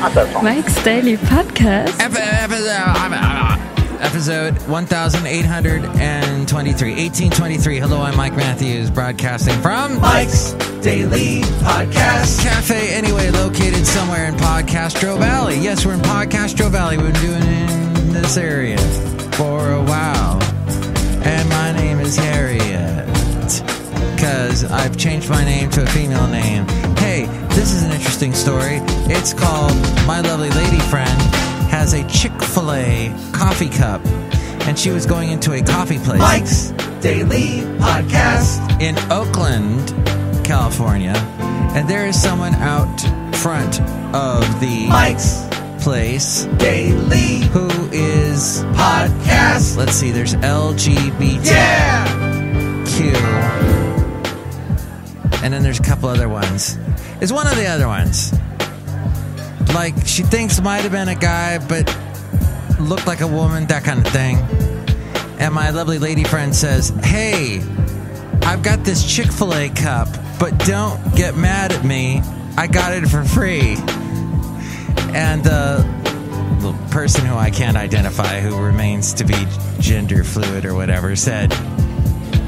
Not that song. Mike's Daily Podcast. Episode 1823. Hello, I'm Mike Matthews, broadcasting from Mike's Daily Podcast Cafe, anyway, located somewhere in Podcastro Valley. Yes, we're in Podcastro Valley. We've been doing it in this area for a while. And my name is Harriet, because I've changed my name to a female name. Hey, this is an interesting story. It's called My Lovely Lady Friend Has a Chick-fil-A Coffee Cup, and she was going into a coffee place. Mike's Daily Podcast in Oakland, California, and there is someone out front of the Mike's place Daily who is Podcast. Let's see, there's LGBTQ. Yeah! And then there's a couple other ones. Is one of the other ones. Like, she thinks might have been a guy, but looked like a woman, that kind of thing. And my lovely lady friend says, hey, I've got this Chick-fil-A cup, but don't get mad at me. I got it for free. And the person who I can't identify, who remains to be gender fluid or whatever, said,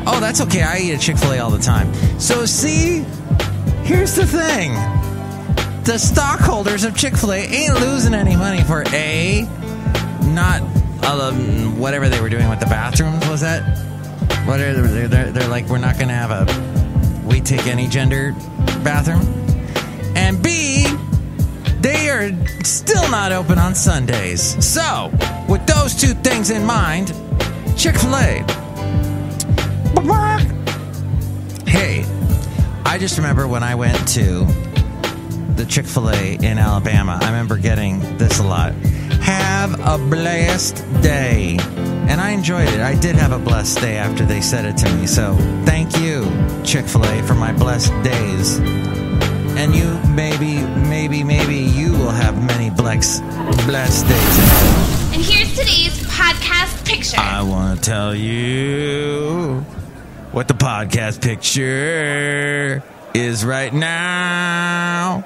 oh, that's okay. I eat at Chick-fil-A all the time. So, see, here's the thing. The stockholders of Chick-fil-A ain't losing any money for not whatever they were doing with the bathrooms. Was that? They're like, we're not going to have we take any gender bathroom. And B, they are still not open on Sundays. So, with those two things in mind, Chick-fil-A. Hey, I just remember when I went to the Chick-fil-A in Alabama, I remember getting this a lot. Have a blessed day. And I enjoyed it. I did have a blessed day after they said it to me. So thank you, Chick-fil-A, for my blessed days. And you, maybe you will have many blessed days. And here's today's podcast picture. I want to tell you what the podcast picture is right now.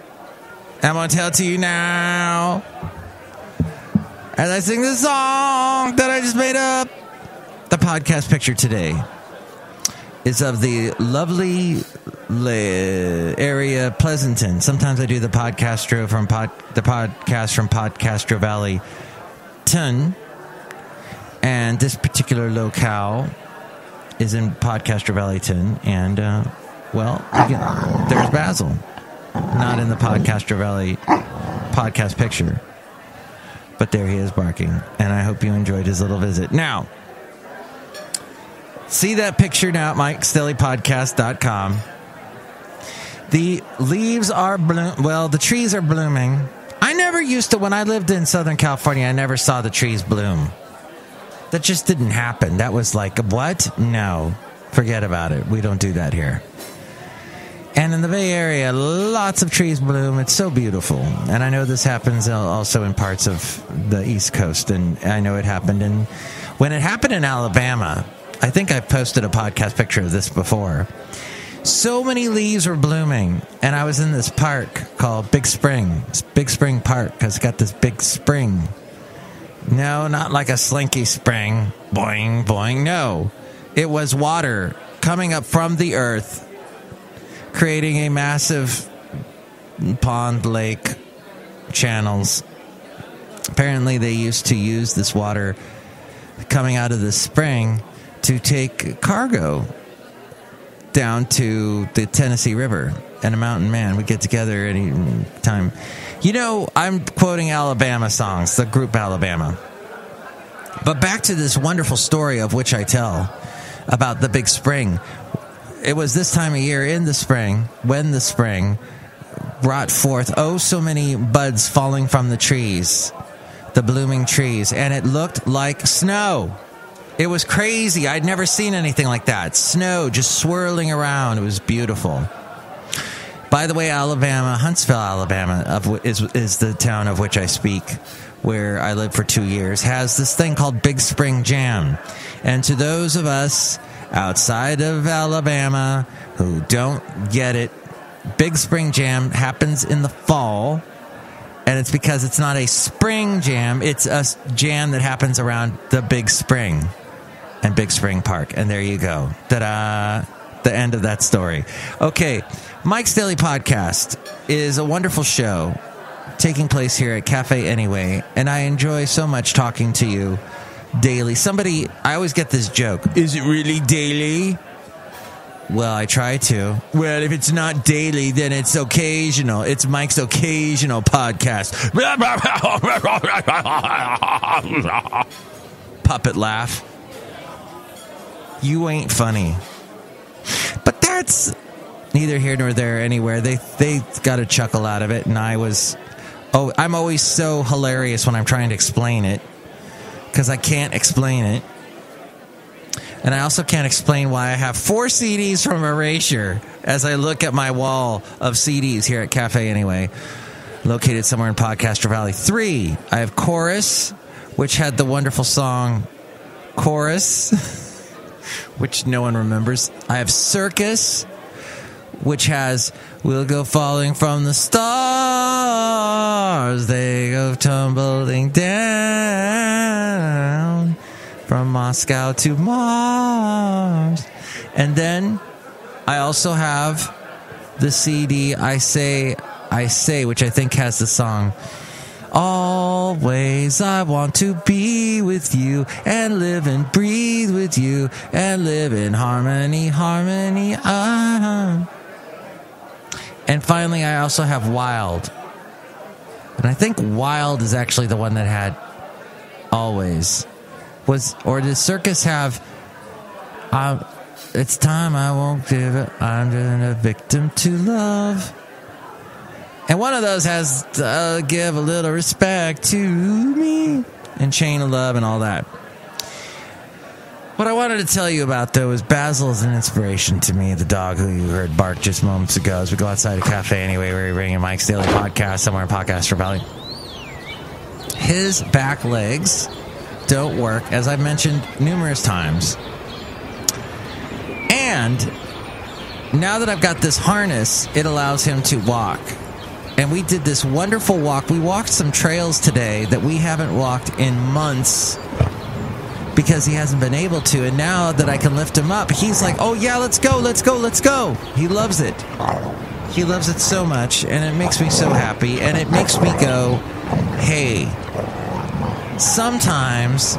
I'm going to tell it to you now as I sing this song that I just made up. The podcast picture today is of the lovely area Pleasanton. Sometimes I do the podcast from Podcastro Valley Ton, and this particular locale is in Podcastro Valley Ton, and there's Basil. Not in the Podcastro Valley podcast picture. But there he is barking. And I hope you enjoyed his little visit. Now, see that picture now at MikesDailyPodcast.com. The leaves are the trees are blooming. I never used to, when I lived in Southern California, I never saw the trees bloom. That just didn't happen. That was like, what? No. Forget about it. We don't do that here. And in the Bay Area, lots of trees bloom. It's so beautiful. And I know this happens also in parts of the East Coast. And I know it happened when it happened in Alabama. I think I've posted a podcast picture of this before. So many leaves were blooming. And I was in this park called Big Spring. It's Big Spring Park because it's got this big spring. No, not like a slinky spring. Boing, boing. No. It was water coming up from the earth, creating a massive pond, lake, channels. Apparently, they used to use this water coming out of the spring to take cargo down to the Tennessee River. And a mountain man would get together any time. You know, I'm quoting Alabama songs, the group Alabama. But back to this wonderful story of which I tell about the big spring. It was this time of year in the spring when the spring brought forth so many buds falling from the trees, the blooming trees, and it looked like snow. It was crazy. I'd never seen anything like that. Snow just swirling around. It was beautiful. By the way, Huntsville, Alabama, is the town of which I speak, where I lived for 2 years, has this thing called Big Spring Jam. And to those of us outside of Alabama who don't get it, Big Spring Jam happens in the fall And it's because it's not a spring jam. It's a jam that happens around the Big Spring and Big Spring Park. And there you go. Ta-da. The end of that story. Okay. Mike's Daily Podcast is a wonderful show taking place here at Cafe Anyway. And I enjoy so much talking to you daily. I always get this joke. Is it really daily? Well, I try to. Well, if it's not daily, then it's occasional. It's Mike's occasional podcast. Puppet laugh. You ain't funny. But that's neither here nor there anywhere. They got a chuckle out of it, and I'm always so hilarious when I'm trying to explain it, because I can't explain it. And I also can't explain why I have 4 CDs from Erasure as I look at my wall of CDs here at Cafe Anyway, located somewhere in Podcaster Valley. 3, I have Chorus, which had the wonderful song Chorus, which no one remembers. I have Circus, which has We'll Go Falling from the Stars, They Go Tumbling Down from Moscow to Mars. And then I also have the CD I Say, which I think has the song Always I Want to Be With You and Live and Breathe With You and Live in Harmony. And finally, I also have Wild. And I think Wild is actually the one that had Always. Or did Circus have It's Time I Won't Give It, I'm just a victim to love. And one of those has Give a Little Respect to Me and Chain of Love and all that. What I wanted to tell you about, though, is Basil is an inspiration to me, the dog who you heard bark just moments ago as we go outside a cafe anyway, where we bring in Mike's Daily Podcast somewhere in Podcaster Valley. His back legs don't work, as I've mentioned numerous times. And now that I've got this harness, it allows him to walk. And we did this wonderful walk. We walked some trails today that we haven't walked in months because he hasn't been able to. And now that I can lift him up, he's like, oh yeah, let's go. He loves it. He loves it so much, and it makes me so happy. And it makes me go, hey, sometimes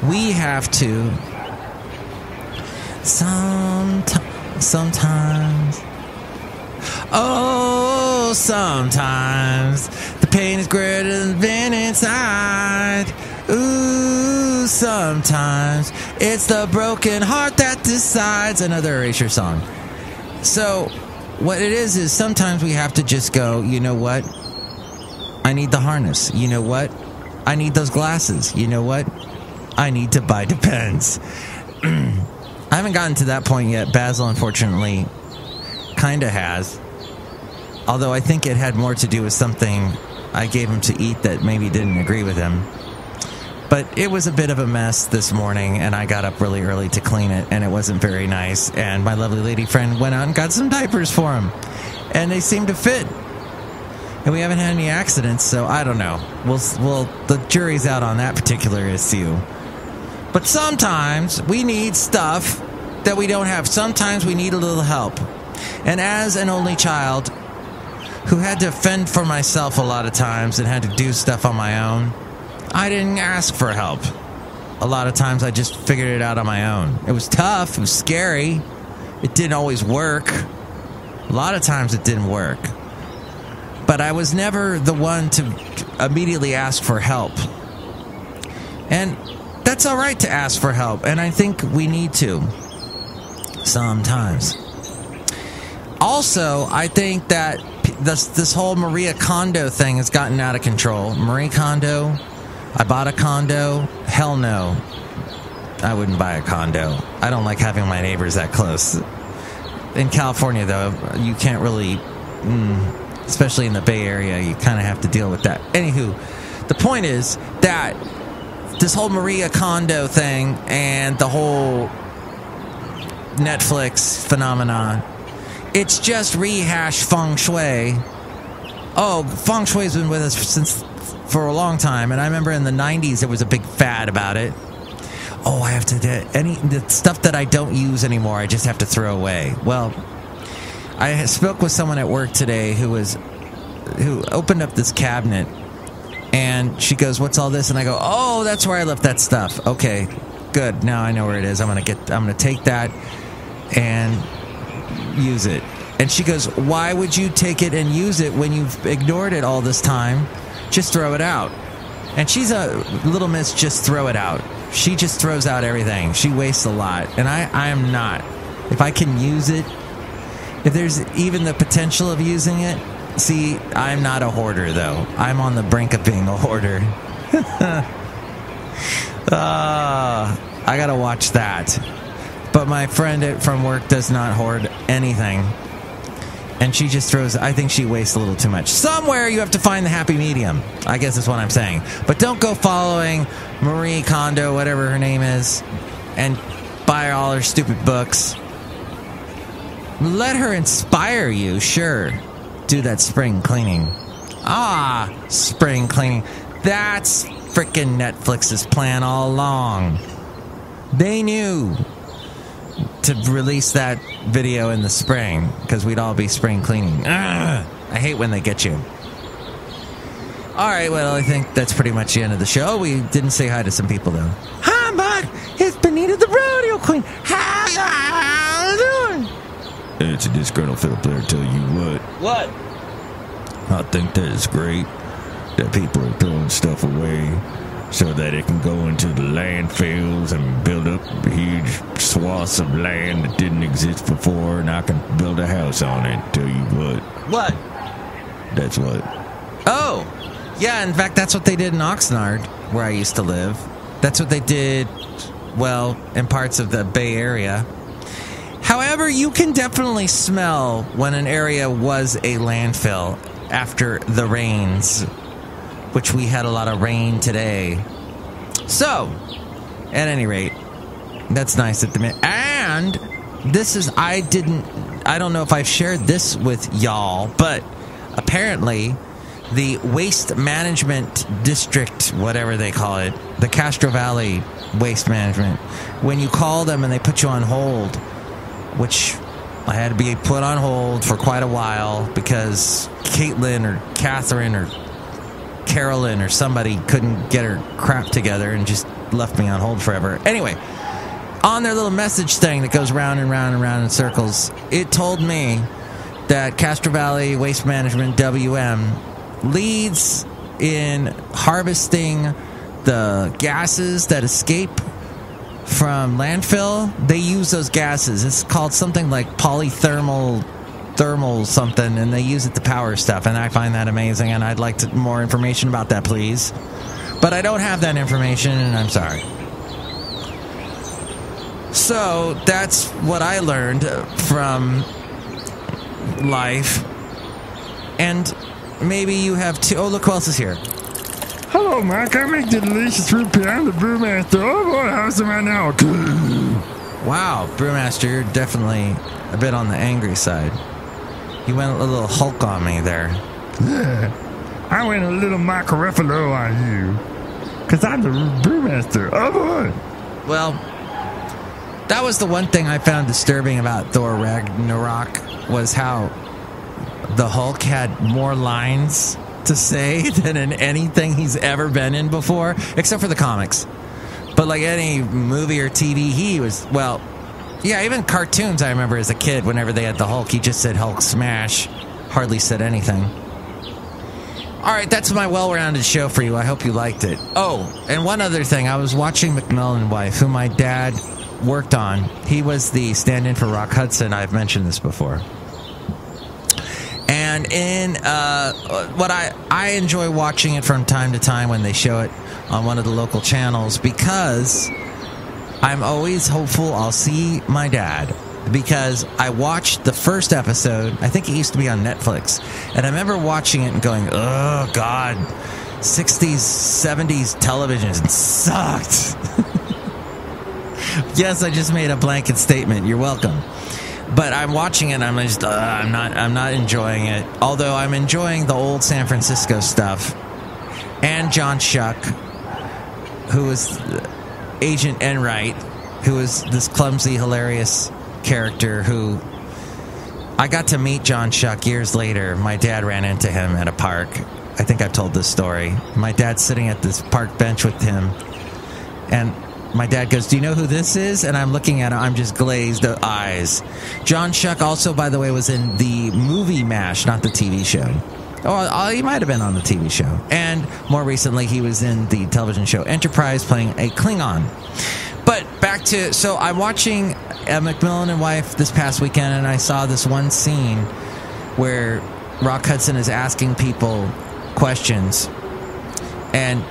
we have to. Sometimes. Oh, sometimes the pain is greater than the pain inside. Ooh, sometimes it's the broken heart that decides. Another Erasure song. So what it is sometimes we have to just go, you know what? I need the harness. You know what? I need those glasses. You know what? I need to buy Depends. I haven't gotten to that point yet. Basil, unfortunately, kind of has. Although I think it had more to do with something I gave him to eat that maybe didn't agree with him. But it was a bit of a mess this morning, and I got up really early to clean it, and it wasn't very nice. And my lovely lady friend went out and got some diapers for him, and they seem to fit. And we haven't had any accidents, so I don't know. The jury's out on that particular issue. But sometimes we need stuff that we don't have. Sometimes we need a little help. And as an only child who had to fend for myself a lot of times and had to do stuff on my own, I didn't ask for help. A lot of times I just figured it out on my own. It was tough. It was scary. It didn't always work. A lot of times it didn't work. But I was never the one to immediately ask for help. And that's all right to ask for help, and I think we need to sometimes. Also, I think that this whole Maria Kondo thing has gotten out of control. Marie Kondo, I bought a condo. Hell no. I wouldn't buy a condo. I don't like having my neighbors that close. In California, though, you can't really, especially in the Bay Area, you kind of have to deal with that. Anywho, the point is that this whole Maria Kondo thing and the whole Netflix phenomenon, it's just rehash feng shui feng shui's been with us for a long time, and I remember in the 90s there was a big fad about it. I have to the stuff that I don't use anymore, I just have to throw away. Well, I spoke with someone at work today who opened up this cabinet, and she goes, "What's all this?" And I go, "Oh, that's where I left that stuff." Okay, good. Now I know where it is. I'm gonna take that and use it. And she goes, "Why would you take it and use it when you've ignored it all this time? Just throw it out." And she's a little miss, just throw it out. She just throws out everything. She wastes a lot. And I am not. If I can use it, if there's even the potential of using it, see, I'm not a hoarder, though. I'm on the brink of being a hoarder. I gotta watch that. But my friend from work does not hoard anything. And she just I think she wastes a little too much. Somewhere you have to find the happy medium, I guess is what I'm saying. But don't go following Marie Kondo, whatever her name is, and buy all her stupid books. Let her inspire you, sure. Do that spring cleaning. Spring cleaning. That's frickin' Netflix's plan all along. They knew to release that video in the spring because we'd all be spring cleaning. I hate when they get you. Alright, well, I think that's pretty much the end of the show. We didn't say hi to some people, though. Hi, Mark. It's Benita the Rodeo Queen. How you doing? It's a Disgruntled Fiddle Player, tell you what. What? I think that is great that people are throwing stuff away so that it can go into the landfills and build up huge swaths of land that didn't exist before, and I can build a house on it, tell you what. What? That's what. Oh, yeah, in fact, that's what they did in Oxnard, where I used to live. That's what they did, well, in parts of the Bay Area. However, you can definitely smell when an area was a landfill after the rains, which we had a lot of rain today. So, at any rate, that's nice at the minute. And this is, I don't know if I've shared this with y'all, but apparently the Waste Management District, whatever they call it, the Castro Valley Waste Management, when you call them and they put you on hold, which I had to be put on hold for quite a while because Caitlin or Catherine or Carolyn or somebody couldn't get her crap together and just left me on hold forever. Anyway, on their little message thing that goes round and round and round in circles, it told me that Castro Valley Waste Management, WM, leads in harvesting the gases that escape from landfill. They use those gases. It's called something like thermal something, and they use it to power stuff, and I find that amazing, and I'd like more information about that, please. But I don't have that information, and I'm sorry. So that's what I learned from life. And maybe you have too. Oh, look who else is here. Hello, Mike. I make the delicious root beer. I'm the Brewmaster. Oh, boy, how's it right now? Wow, Brewmaster, you're definitely a bit on the angry side. You went a little Hulk on me there. Yeah, I went a little Mark Ruffalo on you. Because I'm the Brewmaster. Oh, boy. Well, that was the one thing I found disturbing about Thor Ragnarok, was how the Hulk had more lines to say than in anything he's ever been in before, except for the comics. But like any movie or TV, he was, well, yeah, even cartoons I remember as a kid, whenever they had the Hulk, he just said Hulk smash, hardly said anything. Alright, that's my well-rounded show for you. I hope you liked it. Oh, and one other thing, I was watching McMillan Wife, who my dad worked on. He was the stand-in for Rock Hudson. I've mentioned this before. And in what I enjoy watching it from time to time when they show it on one of the local channels, because I'm always hopeful I'll see my dad, because I watched the first episode. I think it used to be on Netflix, and I remember watching it and going, oh God, 60s 70s television sucked. Yes, I just made a blanket statement. You're welcome. But I'm watching it, and I'm just I'm not enjoying it. Although I'm enjoying the old San Francisco stuff, and John Schuck, who was Agent Enright, who was this clumsy, hilarious character who I got to meet John Schuck years later. My dad ran into him at a park. I think I've told this story. My dad's sitting at this park bench with him, and my dad goes, "Do you know who this is?" And I'm looking at him. I'm just glazed eyes. John Schuck also, by the way, was in the movie MASH, not the TV show. Oh, he might have been on the TV show. And more recently, he was in the television show Enterprise playing a Klingon. But back to... So I'm watching Macmillan and Wife this past weekend, and I saw this one scene where Rock Hudson is asking people questions. And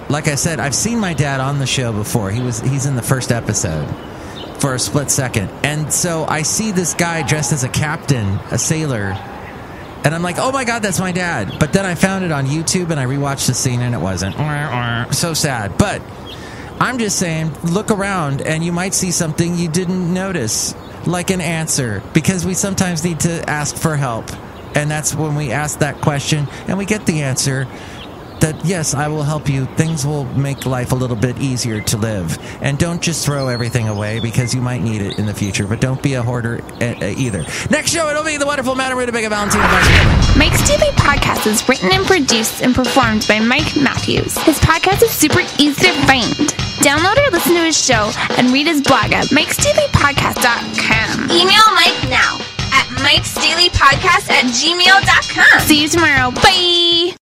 like I said, I've seen my dad on the show before. He's in the first episode for a split second. And so I see this guy dressed as a captain, a sailor, and I'm like, oh my God, that's my dad. But then I found it on YouTube, and I rewatched the scene, and it wasn't. So sad. But I'm just saying, look around, and you might see something you didn't notice, like an answer, because we sometimes need to ask for help. And that's when we ask that question, and we get the answer that, yes, I will help you. Things will make life a little bit easier to live. And don't just throw everything away, because you might need it in the future. But don't be a hoarder either. Next show, it'll be the wonderful Madame Rootabega, Valentino, Bison Bentley. Mike's Daily Podcast is written and produced and performed by Mike Matthews. His podcast is super easy to find. Download or listen to his show and read his blog at MikesDailyPodcast.com. Email Mike now at MikesDailyPodcast@gmail.com. See you tomorrow. Bye!